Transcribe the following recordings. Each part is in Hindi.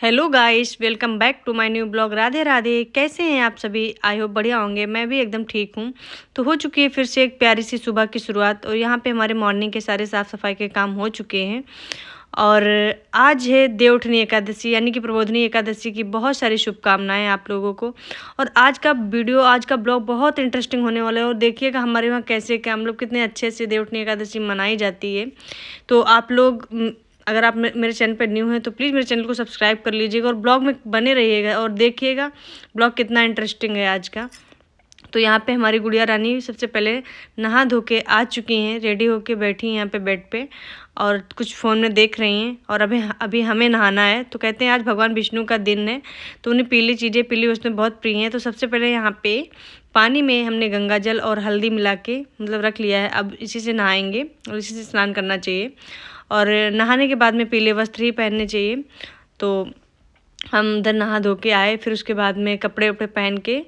Hello guys, welcome back to my new blog. Radhe Radhe. कैसे हैं आप सभी? आई होप बढ़िया होंगे। मैं भी एकदम ठीक हूँ। तो हो चुकी है फिर से एक प्यारी सी सुबह की शुरुआत, और यहाँ पे हमारे मॉर्निंग के सारे साफ़ सफाई के काम हो चुके हैं। और आज है देवउठनी एकादशी, यानी कि प्रबोधनी एकादशी की बहुत सारी शुभकामनाएं आप लोगों को। और आज का ब्लॉग बहुत इंटरेस्टिंग होने वाला है। और देखिएगा हमारे वहाँ कैसे क्या हम लोग कितने अच्छे से देवउठनी एकादशी मनाई जाती है। तो आप लोग अगर आप मेरे चैनल पर न्यू हैं तो प्लीज़ मेरे चैनल को सब्सक्राइब कर लीजिएगा और ब्लॉग में बने रहिएगा और देखिएगा ब्लॉग कितना इंटरेस्टिंग है आज का। तो यहाँ पे हमारी गुड़िया रानी सबसे पहले नहा धो के आ चुकी हैं, रेडी होके बैठी हैं यहाँ पे बेड पे और कुछ फ़ोन में देख रही हैं। और अभी अभी हमें नहाना है। तो कहते हैं आज भगवान विष्णु का दिन है, तो उन्हें पीली चीज़ें पीली उसमें बहुत प्रिय हैं। तो सबसे पहले यहाँ पे पानी में हमने गंगा जल और हल्दी मिला के मतलब रख लिया है। अब इसी से नहाएंगे और इसी से स्नान करना चाहिए। और नहाने के बाद में पीले वस्त्र ही पहनने चाहिए। तो हम उधर नहा धो के आए, फिर उसके बाद में कपड़े वपड़े पहन के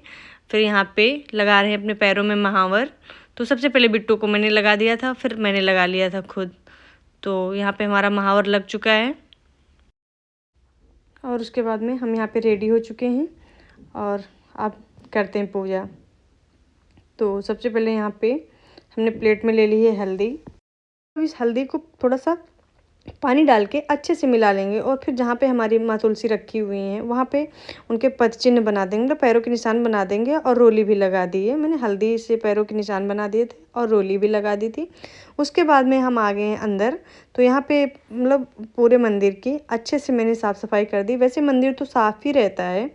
फिर यहाँ पे लगा रहे हैं अपने पैरों में महावर। तो सबसे पहले बिट्टू को मैंने लगा दिया था, फिर मैंने लगा लिया था खुद। तो यहाँ पे हमारा महावर लग चुका है और उसके बाद में हम यहाँ पे रेडी हो चुके हैं और आप करते हैं पूजा। तो सबसे पहले यहाँ पे हमने प्लेट में ले ली है हल्दी। इस हल्दी को थोड़ा सा पानी डाल के अच्छे से मिला लेंगे और फिर जहाँ पे हमारी माँ तुलसी रखी हुई हैं वहाँ पे उनके पद चिन्ह बना देंगे, मतलब पैरों के निशान बना देंगे। और रोली भी लगा दी है, मैंने हल्दी से पैरों के निशान बना दिए थे और रोली भी लगा दी थी। उसके बाद में हम आ गए हैं अंदर। तो यहाँ पे मतलब पूरे मंदिर की अच्छे से मैंने साफ़ सफाई कर दी। वैसे मंदिर तो साफ़ ही रहता है,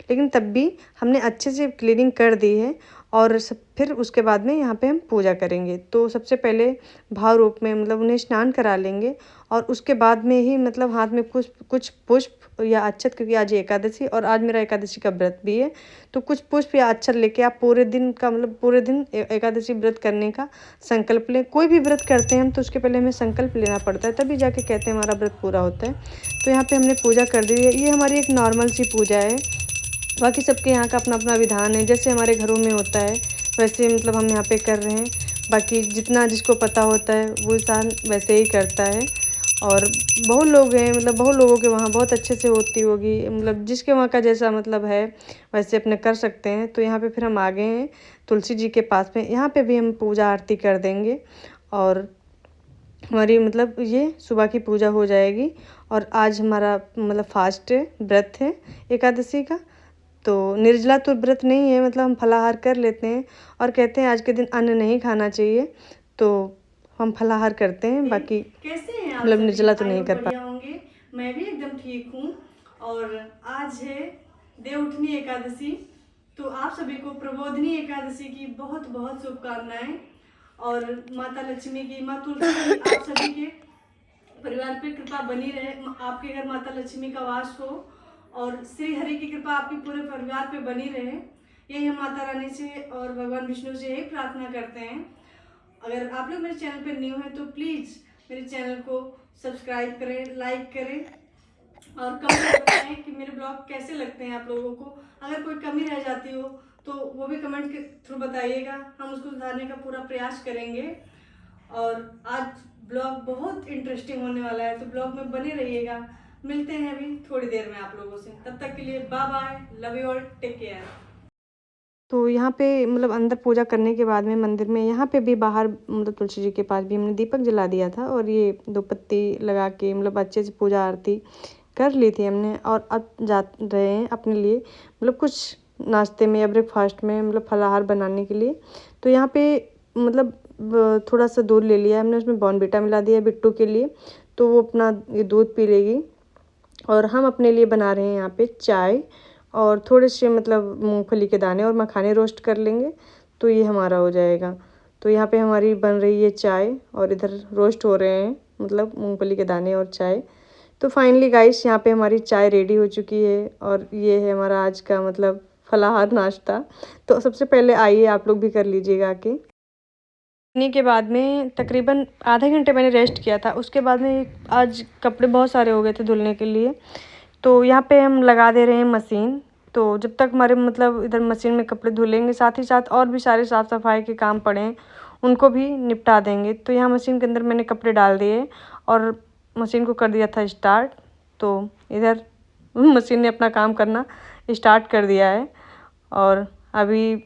लेकिन तब भी हमने अच्छे से क्लीनिंग कर दी है। और फिर उसके बाद में यहाँ पे हम पूजा करेंगे। तो सबसे पहले भाव रूप में मतलब उन्हें स्नान करा लेंगे और उसके बाद में ही मतलब हाथ में कुछ पुष्प या अक्षत, क्योंकि आज एकादशी और आज मेरा एकादशी का व्रत भी है। तो कुछ पुष्प या अक्षत लेके आप पूरे दिन का मतलब पूरे दिन एकादशी व्रत करने का संकल्प लें। कोई भी व्रत करते हैं हम तो उसके पहले हमें संकल्प लेना पड़ता है, तभी जाके कहते हैं हमारा व्रत पूरा होता है। तो यहाँ पे हमने पूजा कर दी है। ये हमारी एक नॉर्मल सी पूजा है। बाकी सबके यहाँ का अपना अपना विधान है, जैसे हमारे घरों में होता है वैसे मतलब हम यहाँ पे कर रहे हैं। बाकी जितना जिसको पता होता है वो इंसान वैसे ही करता है। और बहुत लोग हैं, मतलब बहुत लोगों के वहाँ बहुत अच्छे से होती होगी, मतलब जिसके वहाँ का जैसा मतलब है वैसे अपने कर सकते हैं। तो यहाँ पे फिर हम आ गए हैं तुलसी जी के पास में, यहाँ पे भी हम पूजा आरती कर देंगे और हमारी मतलब ये सुबह की पूजा हो जाएगी। और आज हमारा मतलब फास्ट है, व्रत है एकादशी का। तो निर्जला तो व्रत नहीं है, मतलब हम फलाहार कर लेते हैं और कहते हैं आज के दिन अन्न नहीं खाना चाहिए, तो हम फलाहार करते हैं। बाकी कैसे हैं आप मतलब सभी? निर्जला तो नहीं कर बढ़िया होंगे। मैं भी एकदम ठीक हूँ। और आज है देवउठनी एकादशी, तो आप सभी को प्रबोधनी एकादशी की बहुत बहुत शुभकामनाएं। और माता लक्ष्मी की, माँ तुलसी की आप सभी के परिवार पे कृपा बनी रहे, आपके घर माता लक्ष्मी का वास हो और श्री हरि की कृपा आपके पूरे परिवार पे बनी रहे। यही हम माता रानी से और भगवान विष्णु से यही प्रार्थना करते हैं। अगर आप लोग मेरे चैनल पर न्यू हैं तो प्लीज़ मेरे चैनल को सब्सक्राइब करें, लाइक करें और कमेंट बताएं कि मेरे ब्लॉग कैसे लगते हैं आप लोगों को। अगर कोई कमी रह जाती हो तो वो भी कमेंट के थ्रू बताइएगा, हम उसको सुधारने का पूरा प्रयास करेंगे। और आज ब्लॉग बहुत इंटरेस्टिंग होने वाला है, तो ब्लॉग में बने रहिएगा। मिलते हैं अभी थोड़ी देर में आप लोगों से, तब तक के लिए bye bye, love you all, take care. तो यहाँ पे मतलब अंदर पूजा करने के बाद में मंदिर में यहाँ पे भी बाहर मतलब तुलसी जी के पास भी हमने दीपक जला दिया था और ये 2 पत्ती लगा के मतलब अच्छे से पूजा आरती कर ली थी हमने। और अब जा रहे हैं अपने लिए मतलब कुछ नाश्ते में या ब्रेकफास्ट में मतलब फलाहार बनाने के लिए। तो यहाँ पे मतलब थोड़ा सा दूध ले लिया हमने, उसमें बॉर्नविटा मिला दिया बिट्टू के लिए, तो वो अपना ये दूध पी लेगी। और हम अपने लिए बना रहे हैं यहाँ पे चाय और थोड़े से मतलब मूंगफली के दाने और मखाने रोस्ट कर लेंगे, तो ये हमारा हो जाएगा। तो यहाँ पे हमारी बन रही है चाय और इधर रोस्ट हो रहे हैं मतलब मूंगफली के दाने और चाय। तो फाइनली गाइस यहाँ पे हमारी चाय रेडी हो चुकी है और ये है हमारा आज का मतलब फलाहार नाश्ता। तो सबसे पहले आइए आप लोग भी कर लीजिएगा आके। पीने के बाद में तकरीबन आधे घंटे मैंने रेस्ट किया था। उसके बाद में आज कपड़े बहुत सारे हो गए थे धुलने के लिए, तो यहाँ पे हम लगा दे रहे हैं मशीन। तो जब तक हमारे मतलब इधर मशीन में कपड़े धुलेंगे, साथ ही साथ और भी सारे साफ़ सफाई के काम पड़े हैं उनको भी निपटा देंगे। तो यहाँ मशीन के अंदर मैंने कपड़े डाल दिए और मशीन को कर दिया था स्टार्ट। तो इधर मशीन ने अपना काम करना स्टार्ट कर दिया है। और अभी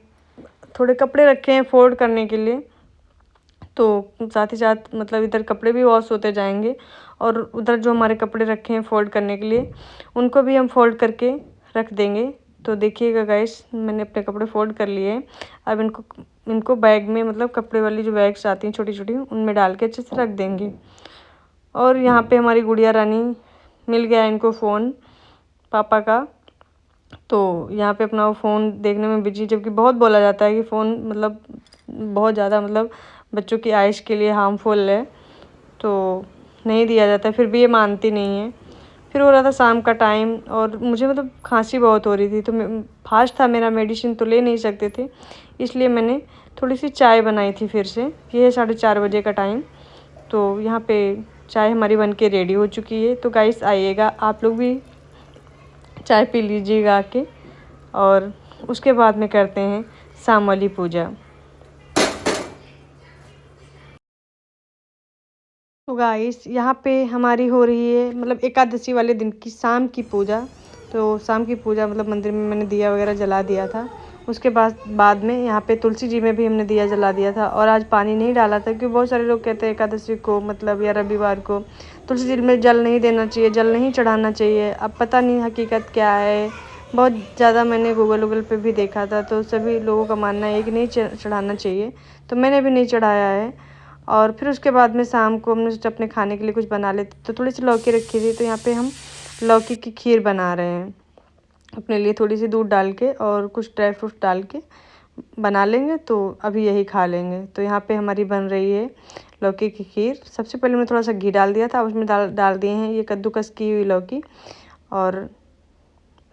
थोड़े कपड़े रखे हैं फोल्ड करने के लिए, तो साथ ही साथ मतलब इधर कपड़े भी वॉश होते जाएंगे और उधर जो हमारे कपड़े रखे हैं फोल्ड करने के लिए उनको भी हम फोल्ड करके रख देंगे। तो देखिएगा गाइस, मैंने अपने कपड़े फोल्ड कर लिए हैं। अब इनको बैग में, मतलब कपड़े वाली जो बैग्स आती हैं छोटी छोटी, उनमें डाल के अच्छे से रख देंगे। और यहाँ पे हमारी गुड़िया रानी, मिल गया इनको फ़ोन पापा का, तो यहाँ पे अपना वो फ़ोन देखने में बिजी, जबकि बहुत बोला जाता है कि फ़ोन मतलब बहुत ज़्यादा मतलब बच्चों की आइज़ के लिए हार्मफुल है, तो नहीं दिया जाता है, फिर भी ये मानती नहीं है। फिर हो रहा था शाम का टाइम और मुझे मतलब खांसी बहुत हो रही थी, तो फास्ट था मेरा, मेडिसिन तो ले नहीं सकते थे, इसलिए मैंने थोड़ी सी चाय बनाई थी फिर से। ये है 4:30 बजे का टाइम। तो यहाँ पे चाय हमारी बन के रेडी हो चुकी है। तो गाइस आइएगा, आप लोग भी चाय पी लीजिएगा आके, और उसके बाद में करते हैं शाम वाली पूजा। तो गाइस यहाँ पे हमारी हो रही है मतलब एकादशी वाले दिन की शाम की पूजा। तो शाम की पूजा मतलब मंदिर में मैंने दिया वगैरह जला दिया था। उसके बाद में यहाँ पे तुलसी जी में भी हमने दिया जला दिया था। और आज पानी नहीं डाला था क्योंकि बहुत सारे लोग कहते हैं एकादशी को मतलब या रविवार को तुलसी जी में जल नहीं देना चाहिए, जल नहीं चढ़ाना चाहिए। अब पता नहीं हकीकत क्या है, बहुत ज़्यादा मैंने गूगल पे भी देखा था, तो सभी लोगों का मानना है कि नहीं चढ़ाना चाहिए, तो मैंने भी नहीं चढ़ाया है। और फिर उसके बाद में शाम को हमने सोचा अपने खाने के लिए कुछ बना लेते, तो थोड़ी सी लौकी रखी थी, तो यहाँ पे हम लौकी की खीर बना रहे हैं अपने लिए, थोड़ी सी दूध डाल के और कुछ ड्राई फ्रूट डाल के बना लेंगे, तो अभी यही खा लेंगे। तो यहाँ पे हमारी बन रही है लौकी की खीर। सबसे पहले मैं थोड़ा सा घी डाल दिया था, उसमें डाल दिए हैं ये कद्दूकस की हुई लौकी, और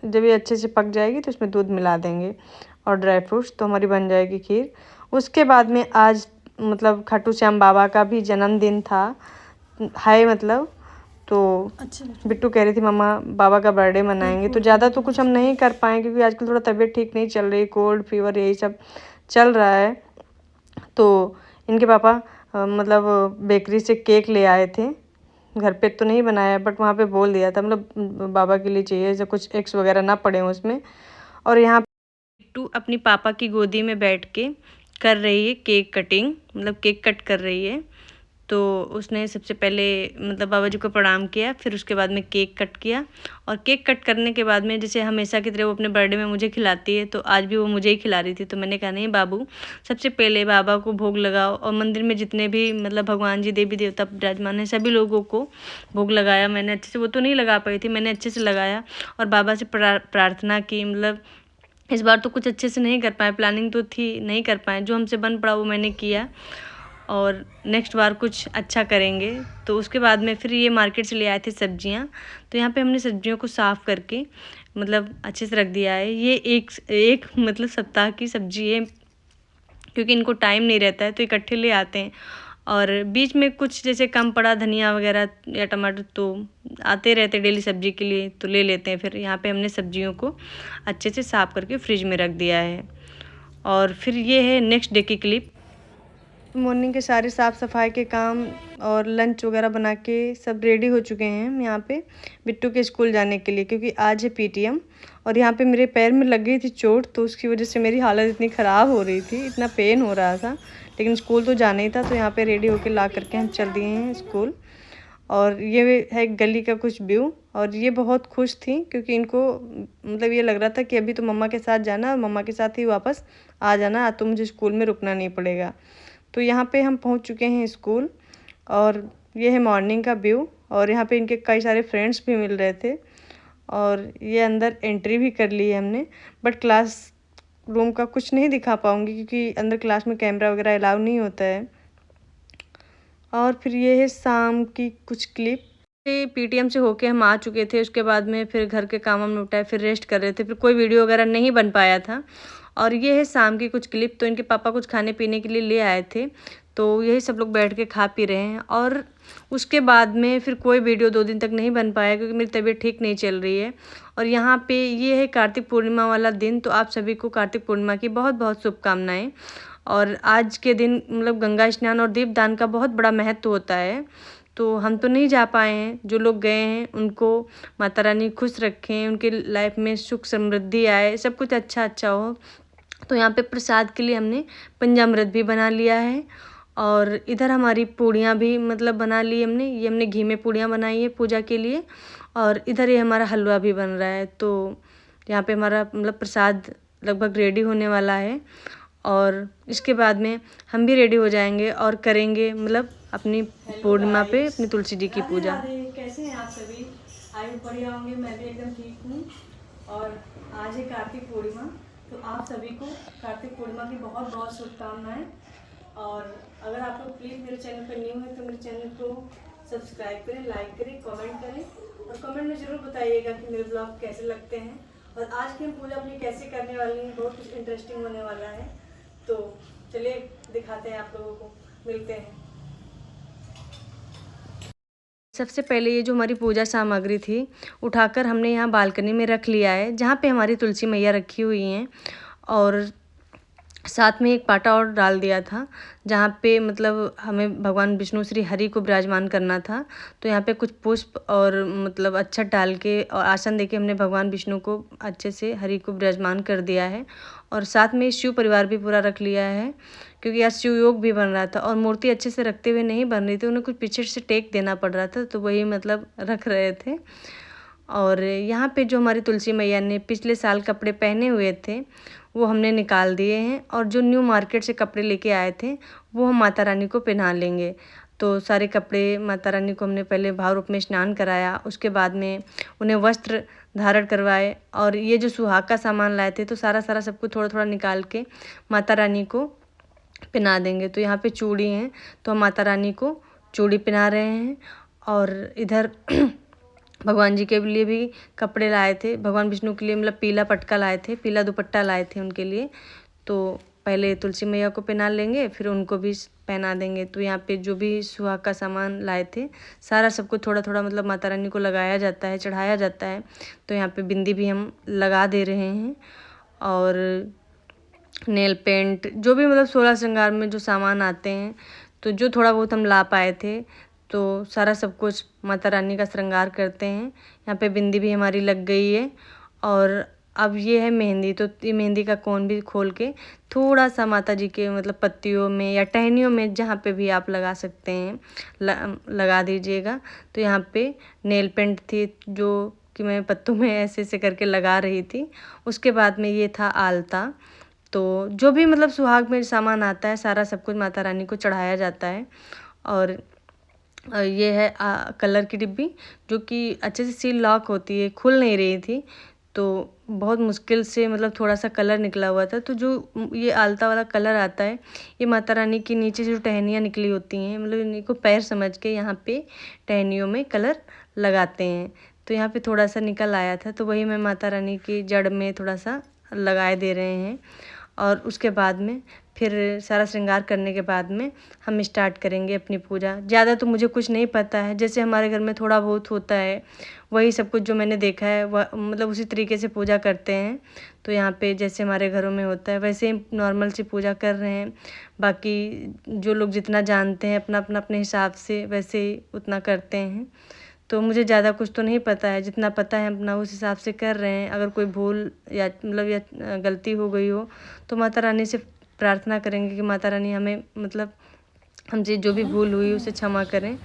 जब ये अच्छे से पक जाएगी तो इसमें दूध मिला देंगे और ड्राई फ्रूट्स, तो हमारी बन जाएगी खीर। उसके बाद में आज मतलब खाटू श्याम बाबा का भी जन्मदिन था है मतलब, तो बिट्टू कह रही थी मम्मा बाबा का बर्थडे मनाएंगे। तो ज़्यादा तो कुछ हम नहीं कर पाए क्योंकि आजकल थोड़ा तबीयत ठीक नहीं चल रही, कोल्ड फीवर यही सब चल रहा है। तो इनके पापा मतलब बेकरी से केक ले आए थे, घर पे तो नहीं बनाया बट वहाँ पे बोल दिया था मतलब बाबा के लिए चाहिए, जैसे कुछ एक्स वगैरह ना पड़े उसमें। और यहाँ बिट्टू अपनी पापा की गोदी में बैठ के कर रही है केक कटिंग, मतलब केक कट कर रही है। तो उसने सबसे पहले मतलब बाबा जी को प्रणाम किया, फिर उसके बाद में केक कट किया। और केक कट करने के बाद में जैसे हमेशा की तरह वो अपने बर्थडे में मुझे खिलाती है, तो आज भी वो मुझे ही खिला रही थी। तो मैंने कहा नहीं बाबू, सबसे पहले बाबा को भोग लगाओ। और मंदिर में जितने भी मतलब भगवान जी देवी देवता विराजमान है सभी लोगों को भोग लगाया मैंने अच्छे से। वो तो नहीं लगा पाई थी, मैंने अच्छे से लगाया और बाबा से प्रार्थना की। मतलब इस बार तो कुछ अच्छे से नहीं कर पाए, प्लानिंग तो थी नहीं कर पाए, जो हमसे बन पड़ा वो मैंने किया, और नेक्स्ट बार कुछ अच्छा करेंगे। तो उसके बाद में फिर ये मार्केट से ले आए थे सब्जियां, तो यहाँ पे हमने सब्जियों को साफ़ करके मतलब अच्छे से रख दिया है। ये एक मतलब सप्ताह की सब्जी है, क्योंकि इनको टाइम नहीं रहता है तो इकट्ठे ले आते हैं। और बीच में कुछ जैसे कम पड़ा धनिया वगैरह या टमाटर तो आते रहते डेली सब्जी के लिए, तो ले लेते हैं। फिर यहाँ पे हमने सब्जियों को अच्छे से साफ़ करके फ्रिज में रख दिया है। और फिर ये है नेक्स्ट डे की क्लिप। मॉर्निंग के सारे साफ़ सफाई के काम और लंच वगैरह बना के सब रेडी हो चुके हैं हम यहाँ पे बिट्टू के स्कूल जाने के लिए, क्योंकि आज है पीटीएम। और यहाँ पे मेरे पैर में लग गई थी चोट, तो उसकी वजह से मेरी हालत इतनी ख़राब हो रही थी, इतना पेन हो रहा था, लेकिन स्कूल तो जाना ही था। तो यहाँ पे रेडी होके ला करके हम चल दिए हैं स्कूल। और ये है गली का कुछ व्यू, और ये बहुत खुश थी क्योंकि इनको मतलब ये लग रहा था कि अभी तो मम्मा के साथ जाना और मम्मा के साथ ही वापस आ जाना, तो मुझे स्कूल में रुकना नहीं पड़ेगा। तो यहाँ पे हम पहुँच चुके हैं स्कूल, और ये है मॉर्निंग का व्यू। और यहाँ पे इनके कई सारे फ्रेंड्स भी मिल रहे थे, और ये अंदर एंट्री भी कर ली है हमने, बट क्लास रूम का कुछ नहीं दिखा पाऊँगी क्योंकि अंदर क्लास में कैमरा वगैरह अलाउ नहीं होता है। और फिर ये है शाम की कुछ क्लिप। पीटीएम से होके हम आ चुके थे, उसके बाद में फिर घर के काम हम निपटाए, फिर रेस्ट कर रहे थे, फिर कोई वीडियो वगैरह नहीं बन पाया था। और ये है शाम की कुछ क्लिप। तो इनके पापा कुछ खाने पीने के लिए ले आए थे, तो यही सब लोग बैठ के खा पी रहे हैं। और उसके बाद में फिर कोई वीडियो 2 दिन तक नहीं बन पाया क्योंकि मेरी तबीयत ठीक नहीं चल रही है। और यहाँ पे ये है कार्तिक पूर्णिमा वाला दिन, तो आप सभी को कार्तिक पूर्णिमा की बहुत बहुत शुभकामनाएं। और आज के दिन मतलब गंगा स्नान और दीपदान का बहुत बड़ा महत्व होता है, तो हम तो नहीं जा पाए हैं, जो लोग गए हैं उनको माता रानी खुश रखें, उनके लाइफ में सुख समृद्धि आए, सब कुछ अच्छा अच्छा हो। तो यहाँ पे प्रसाद के लिए हमने पंचामृत भी बना लिया है और इधर हमारी पूड़ियाँ भी मतलब बना ली हमने। ये हमने घी में पूड़ियाँ बनाई है पूजा के लिए और इधर ये हमारा हलवा भी बन रहा है। तो यहाँ पे हमारा मतलब प्रसाद लगभग रेडी होने वाला है और इसके बाद में हम भी रेडी हो जाएंगे और करेंगे मतलब अपनी पूर्णिमा पे अपनी तुलसी जी की पूजा। कैसे हैं आप सभी? आई होप बढ़िया होंगे। मैं भी एकदम ठीक हूँ और आज है कार्तिक पूर्णिमा, तो आप सभी को कार्तिक पूर्णिमा की बहुत बहुत शुभकामनाएं। और अगर आप लोग प्लीज़ मेरे चैनल पर न्यू है तो मेरे चैनल को सब्सक्राइब करें, लाइक करें, कमेंट करें और कमेंट में ज़रूर बताइएगा कि मेरे ब्लॉग कैसे लगते हैं और आज की हम पूजा अपनी कैसे करने वाली हैं। बहुत कुछ इंटरेस्टिंग होने वाला है, तो चलिए दिखाते हैं आप लोगों को, मिलते हैं। सबसे पहले ये जो हमारी पूजा सामग्री थी उठाकर हमने यहाँ बालकनी में रख लिया है, जहाँ पे हमारी तुलसी मैया रखी हुई हैं और साथ में एक पाटा और डाल दिया था, जहाँ पे मतलब हमें भगवान विष्णु श्री हरि को विराजमान करना था। तो यहाँ पे कुछ पुष्प और मतलब अक्षत डाल के और आसन देके हमने भगवान विष्णु को अच्छे से हरि को विराजमान कर दिया है और साथ में शिव परिवार भी पूरा रख लिया है, क्योंकि आज शिव योग भी बन रहा था और मूर्ति अच्छे से रखते हुए नहीं बन रही थी, उन्हें कुछ पीछे से टेक देना पड़ रहा था, तो वही मतलब रख रहे थे। और यहाँ पे जो हमारी तुलसी मैया ने पिछले साल कपड़े पहने हुए थे वो हमने निकाल दिए हैं और जो न्यू मार्केट से कपड़े लेके आए थे वो हम माता रानी को पहना लेंगे। तो सारे कपड़े माता रानी को हमने पहले भाव रूप में स्नान कराया, उसके बाद में उन्हें वस्त्र धारण करवाए और ये जो सुहाग का सामान लाए थे तो सारा सब कुछ थोड़ा थोड़ा निकाल के माता रानी को पहना देंगे। तो यहाँ पे चूड़ी हैं तो हम माता रानी को चूड़ी पहना रहे हैं और इधर भगवान जी के लिए भी कपड़े लाए थे, भगवान विष्णु के लिए मतलब पीला पटका लाए थे, पीला दुपट्टा लाए थे उनके लिए। तो पहले तुलसी मैया को पहना लेंगे फिर उनको भी पहना देंगे। तो यहाँ पे जो भी सुहाग का सामान लाए थे सारा सबको थोड़ा थोड़ा मतलब माता रानी को लगाया जाता है, चढ़ाया जाता है। तो यहाँ पे बिंदी भी हम लगा दे रहे हैं और नेल पेंट जो भी मतलब 16 श्रृंगार में जो सामान आते हैं, तो जो थोड़ा बहुत हम ला पाए थे तो सारा सब कुछ माता रानी का श्रृंगार करते हैं। यहाँ पे बिंदी भी हमारी लग गई है और अब ये है मेहंदी। तो ये मेहंदी का कोन भी खोल के थोड़ा सा माता जी के मतलब पत्तियों में या टहनियों में जहाँ पे भी आप लगा सकते हैं लगा दीजिएगा। तो यहाँ पे नेल पेंट थी जो कि मैं पत्तों में ऐसे ऐसे करके लगा रही थी। उसके बाद में ये था आलता। तो जो भी मतलब सुहाग में सामान आता है सारा सब कुछ माता रानी को चढ़ाया जाता है। और ये है कलर की डिब्बी जो कि अच्छे से सील लॉक होती है, खुल नहीं रही थी, तो बहुत मुश्किल से मतलब थोड़ा सा कलर निकला हुआ था। तो जो ये आलता वाला कलर आता है ये माता रानी की नीचे से जो टहनियाँ निकली होती हैं मतलब इन्हीं को पैर समझ के यहाँ पे टहनियों में कलर लगाते हैं। तो यहाँ पे थोड़ा सा निकल आया था तो वही मैं माता रानी की जड़ में थोड़ा सा लगाए दे रहे हैं। और उसके बाद में फिर सारा श्रृंगार करने के बाद में हम स्टार्ट करेंगे अपनी पूजा। ज़्यादा तो मुझे कुछ नहीं पता है, जैसे हमारे घर में थोड़ा बहुत होता है वही सब कुछ जो मैंने देखा है वह मतलब उसी तरीके से पूजा करते हैं। तो यहाँ पे जैसे हमारे घरों में होता है वैसे ही नॉर्मल सी पूजा कर रहे हैं। बाकी जो लोग जितना जानते हैं अपना अपना अपने हिसाब से वैसे ही उतना करते हैं। तो मुझे ज़्यादा कुछ तो नहीं पता है, जितना पता है अपना उस हिसाब से कर रहे हैं। अगर कोई भूल या मतलब या गलती हो गई हो तो माता रानी से प्रार्थना करेंगे कि माता रानी हमें मतलब हमसे जो भी भूल हुई उसे क्षमा करें।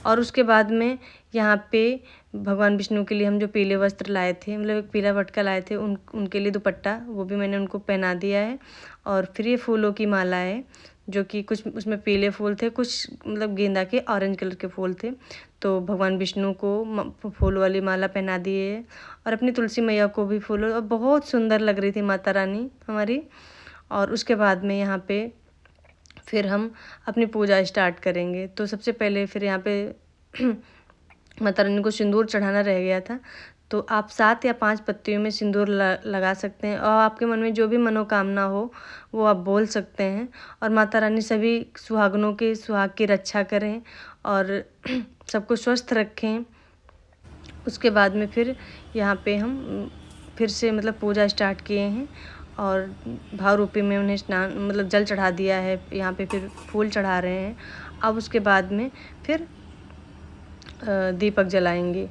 और उसके बाद में यहाँ पे भगवान विष्णु के लिए हम जो पीले वस्त्र लाए थे मतलब एक पीला पटका लाए थे उनके लिए दुपट्टा वो भी मैंने उनको पहना दिया है। और फिर ये फूलों की माला है जो कि कुछ उसमें पीले फूल थे, कुछ मतलब गेंदा के ऑरेंज कलर के फूल थे। तो भगवान विष्णु को फूल वाली माला पहना दिए है और अपनी तुलसी मैया को भी फूल, और बहुत सुंदर लग रही थी माता रानी हमारी। और उसके बाद में यहाँ पे फिर हम अपनी पूजा स्टार्ट करेंगे। तो सबसे पहले फिर यहाँ पे माता रानी को सिंदूर चढ़ाना रह गया था, तो आप 7 या 5 पत्तियों में सिंदूर लगा सकते हैं और आपके मन में जो भी मनोकामना हो वो आप बोल सकते हैं। और माता रानी सभी सुहागनों के सुहाग की रक्षा करें और सबको स्वस्थ रखें। उसके बाद में फिर यहाँ पे हम फिर से मतलब पूजा स्टार्ट किए हैं और भाव रूपी में उन्हें स्नान मतलब जल चढ़ा दिया है, यहाँ पे फिर फूल चढ़ा रहे हैं। अब उसके बाद में फिर दीपक जलाएंगे।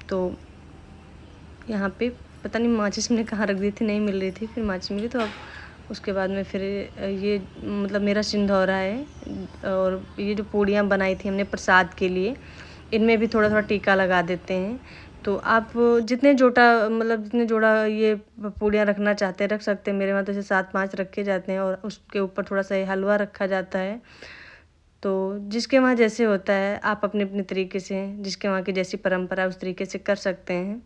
तो यहाँ पे पता नहीं माचिस हमने कहाँ रख दी थी, नहीं मिल रही थी, फिर माचिस मिली। तो अब उसके बाद में फिर ये मतलब मेरा सिंधौरा है, और ये जो पूड़ियाँ बनाई थी हमने प्रसाद के लिए, इनमें भी थोड़ा थोड़ा टीका लगा देते हैं। तो आप जितने जोड़ा ये पूड़ियाँ रखना चाहते हैं रख सकते हैं। मेरे वहाँ तो जैसे 7-5 रखे जाते हैं, और उसके ऊपर थोड़ा सा हलवा रखा जाता है। तो जिसके वहाँ जैसे होता है, आप अपने अपने तरीके से, जिसके वहाँ की जैसी परंपरा उस तरीके से कर सकते हैं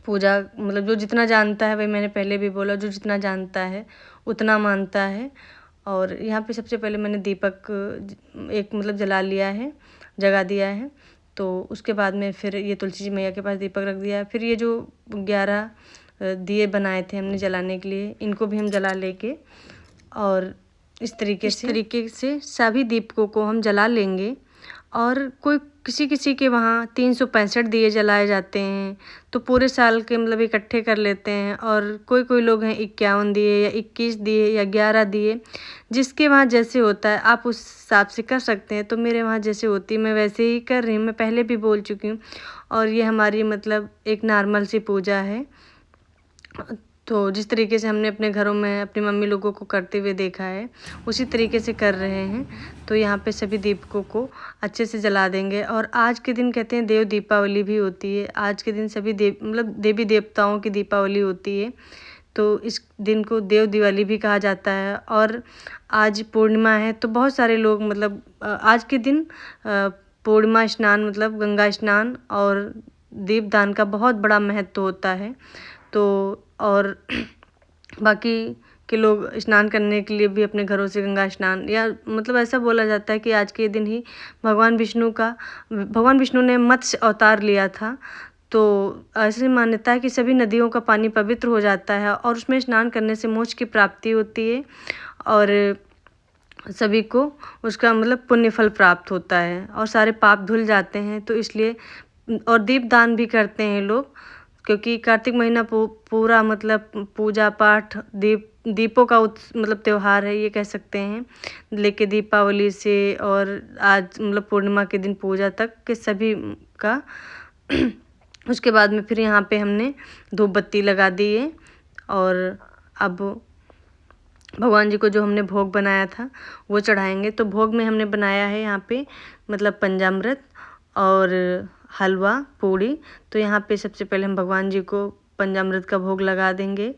पूजा। मतलब जो जितना जानता है, वही मैंने पहले भी बोला, जो जितना जानता है उतना मानता है। और यहाँ पे सबसे पहले मैंने दीपक एक जला लिया है, जगा दिया है। तो उसके बाद में फिर ये तुलसी जी मैया के पास दीपक रख दिया है। फिर ये जो 11 दिए बनाए थे हमने जलाने के लिए, इनको भी हम जला लेके, और इस तरीके से सभी दीपकों को हम जला लेंगे। और किसी किसी के वहाँ 365 दिए जलाए जाते हैं, तो पूरे साल के इकट्ठे कर लेते हैं। और कोई लोग हैं 51 दिए या 21 दिए या 11 दिए, जिसके वहाँ जैसे होता है आप उस हिसाब से कर सकते हैं। तो मेरे वहाँ जैसे होती है मैं वैसे ही कर रही हूँ, मैं पहले भी बोल चुकी हूँ। और ये हमारी एक नॉर्मल सी पूजा है। तो जिस तरीके से हमने अपने घरों में अपनी मम्मी लोगों को करते हुए देखा है, उसी तरीके से कर रहे हैं। तो यहाँ पे सभी दीपकों को अच्छे से जला देंगे। और आज के दिन कहते हैं देव दीपावली भी होती है। आज के दिन सभी देवी देवताओं की दीपावली होती है। तो इस दिन को देव दिवाली भी कहा जाता है। और आज पूर्णिमा है, तो बहुत सारे लोग आज के दिन पूर्णिमा स्नान गंगा स्नान और दीपदान का बहुत बड़ा महत्व होता है। तो और बाकी के लोग स्नान करने के लिए भी अपने घरों से गंगा स्नान, या ऐसा बोला जाता है कि आज के दिन ही भगवान विष्णु ने मत्स्य अवतार लिया था। तो ऐसी मान्यता है कि सभी नदियों का पानी पवित्र हो जाता है, और उसमें स्नान करने से मोक्ष की प्राप्ति होती है, और सभी को उसका पुण्य फल प्राप्त होता है, और सारे पाप धुल जाते हैं। तो इसलिए और दीपदान भी करते हैं लोग, क्योंकि कार्तिक महीना पूरा पूजा पाठ दीपों का त्योहार है, ये कह सकते हैं। लेके दीपावली से और आज पूर्णिमा के दिन पूजा तक के सभी का उसके बाद में फिर यहाँ पे हमने धूप बत्ती लगा दी है। और अब भगवान जी को जो हमने भोग बनाया था वो चढ़ाएंगे। तो भोग में हमने बनाया है यहाँ पे पंचामृत और हलवा पूड़ी। तो यहाँ पे सबसे पहले हम भगवान जी को पंचामृत का भोग लगा देंगे,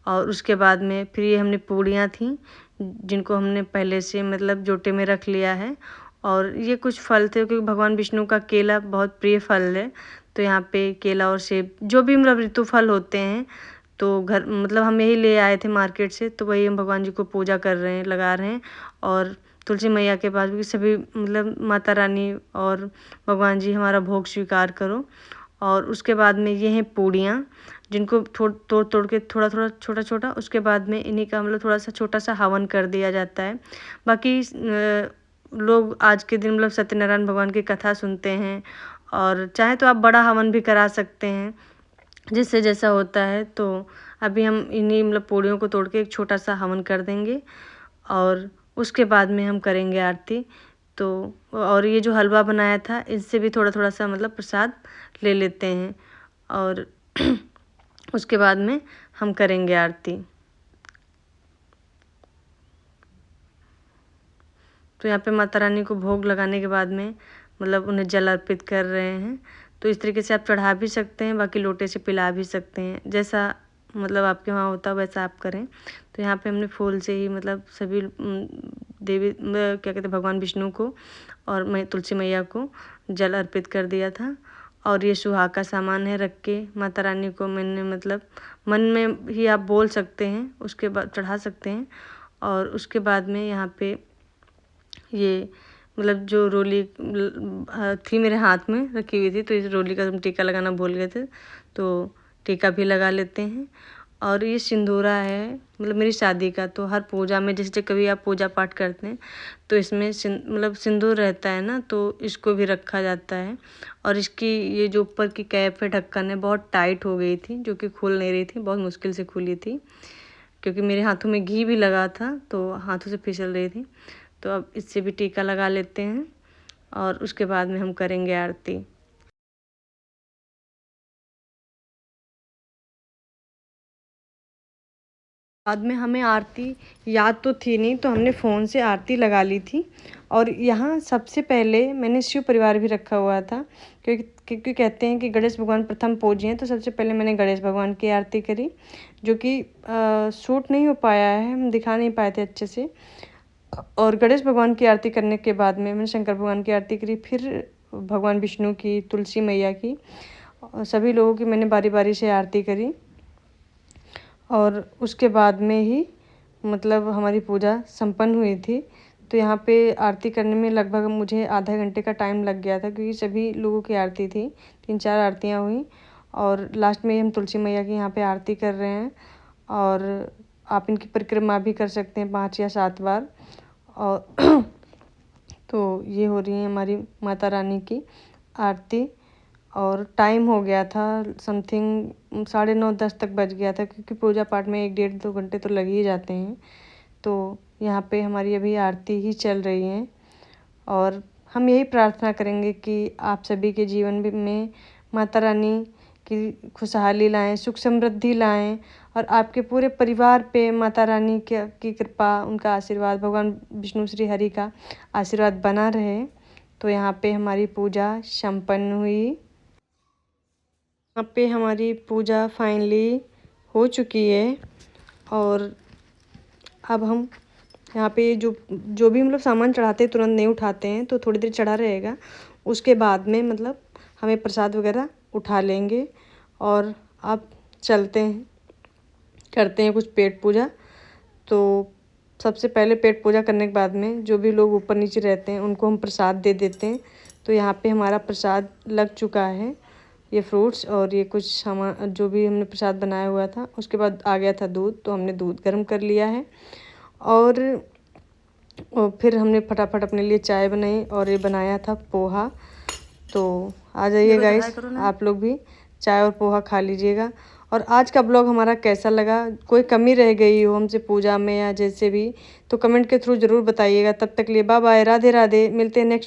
और उसके बाद में फिर ये हमने पूड़ियाँ थी जिनको हमने पहले से जोटे में रख लिया है। और ये कुछ फल थे, क्योंकि भगवान विष्णु का केला बहुत प्रिय फल है। तो यहाँ पे केला और सेब, जो भी ऋतु फल होते हैं, तो घर हम यही ले आए थे मार्केट से। तो वही हम भगवान जी को पूजा कर रहे हैं, लगा रहे हैं। और तुलसी मैया के पास भी सभी माता रानी और भगवान जी हमारा भोग स्वीकार करो। और उसके बाद में ये हैं पूड़ियाँ, जिनको तोड़ के थोड़ा छोटा, उसके बाद में इन्हीं का थोड़ा सा छोटा सा हवन कर दिया जाता है। बाकी लोग आज के दिन सत्यनारायण भगवान की कथा सुनते हैं, और चाहे तो आप बड़ा हवन भी करा सकते हैं, जिससे जैसा होता है। तो अभी हम इन्हीं पूड़ियों को तोड़ के एक छोटा सा हवन कर देंगे, और उसके बाद में हम करेंगे आरती। तो और ये जो हलवा बनाया था, इससे भी थोड़ा सा प्रसाद ले लेते हैं, और उसके बाद में हम करेंगे आरती। तो यहाँ पे माता रानी को भोग लगाने के बाद में उन्हें जल अर्पित कर रहे हैं। तो इस तरीके से आप चढ़ा भी सकते हैं, बाकी लोटे से पिला भी सकते हैं, जैसा आपके वहाँ होता है वैसा आप करें। तो यहाँ पे हमने फूल से ही सभी देवी क्या कहते हैं भगवान विष्णु को और मैं तुलसी मैया को जल अर्पित कर दिया था। और ये सुहाग का सामान है, रख के माता रानी को मैंने मन में ही आप बोल सकते हैं, उसके बाद चढ़ा सकते हैं। और उसके बाद में यहाँ पे ये जो रोली थी मेरे हाथ में रखी हुई थी, तो इस रोली का हम टीका लगाना भूल गए थे, तो टीका भी लगा लेते हैं। और ये सिंदूरा है मेरी शादी का। तो हर पूजा में जैसे कभी आप पूजा पाठ करते हैं तो इसमें सिंदूर रहता है ना, तो इसको भी रखा जाता है। और इसकी ये जो ऊपर की कैप है, ढक्कन है, बहुत टाइट हो गई थी, जो कि खुल नहीं रही थी, बहुत मुश्किल से खुली थी, क्योंकि मेरे हाथों में घी भी लगा था तो हाथों से फिसल रही थी। तो अब इससे भी टीका लगा लेते हैं। और उसके बाद में हम करेंगे आरती। बाद में हमें आरती याद तो थी नहीं, तो हमने फ़ोन से आरती लगा ली थी। और यहाँ सबसे पहले मैंने शिव परिवार भी रखा हुआ था, क्योंकि कहते हैं कि गणेश भगवान प्रथम पूज्य हैं। तो सबसे पहले मैंने गणेश भगवान की आरती करी, जो कि शूट नहीं हो पाया है, हम दिखा नहीं पाए थे अच्छे से। और गणेश भगवान की आरती करने के बाद में मैंने शंकर भगवान की आरती करी, फिर भगवान विष्णु की, तुलसी मैया की, सभी लोगों की मैंने बारी बारी से आरती करी। और उसके बाद में ही मतलब हमारी पूजा संपन्न हुई थी। तो यहाँ पे आरती करने में लगभग मुझे आधा घंटे का टाइम लग गया था, क्योंकि सभी लोगों की आरती थी, 3-4 आरतियाँ हुई। और लास्ट में हम तुलसी मैया की यहाँ पे आरती कर रहे हैं। और आप इनकी परिक्रमा भी कर सकते हैं 5 या 7 बार। और तो ये हो रही है हमारी माता रानी की आरती। और टाइम हो गया था समथिंग 9:30-10 तक बज गया था, क्योंकि पूजा पाठ में 1-1.5-2 घंटे तो लग ही जाते हैं। तो यहाँ पे हमारी अभी आरती ही चल रही है। और हम यही प्रार्थना करेंगे कि आप सभी के जीवन में माता रानी की खुशहाली लाएं, सुख समृद्धि लाएं, और आपके पूरे परिवार पे माता रानी की कृपा, उनका आशीर्वाद, भगवान विष्णु श्री हरि का आशीर्वाद बना रहे। तो यहाँ पे हमारी पूजा संपन्न हुई। यहाँ पे हमारी पूजा फाइनली हो चुकी है। और अब हम यहाँ पे जो भी मतलब सामान चढ़ाते हैं तुरंत नहीं उठाते हैं, तो थोड़ी देर चढ़ा रहेगा, उसके बाद में मतलब हमें प्रसाद वगैरह उठा लेंगे। और अब चलते हैं, करते हैं कुछ पेट पूजा। तो सबसे पहले पेट पूजा करने के बाद में जो भी लोग ऊपर नीचे रहते हैं उनको हम प्रसाद दे देते हैं। तो यहाँ पे हमारा प्रसाद लग चुका है, ये फ्रूट्स और ये कुछ सामान जो भी हमने प्रसाद बनाया हुआ था। उसके बाद आ गया था दूध, तो हमने दूध गर्म कर लिया है। और फिर हमने फटाफट अपने लिए चाय बनाई, और ये बनाया था पोहा। तो आ जाइए गाइस, आप लोग भी चाय और पोहा खा लीजिएगा। और आज का ब्लॉग हमारा कैसा लगा, कोई कमी रह गई हो हमसे पूजा में या जैसे भी, तो कमेंट के थ्रू ज़रूर बताइएगा। तब तक लिए बाय बाय, राधे राधे, मिलते हैं नेक्स्ट।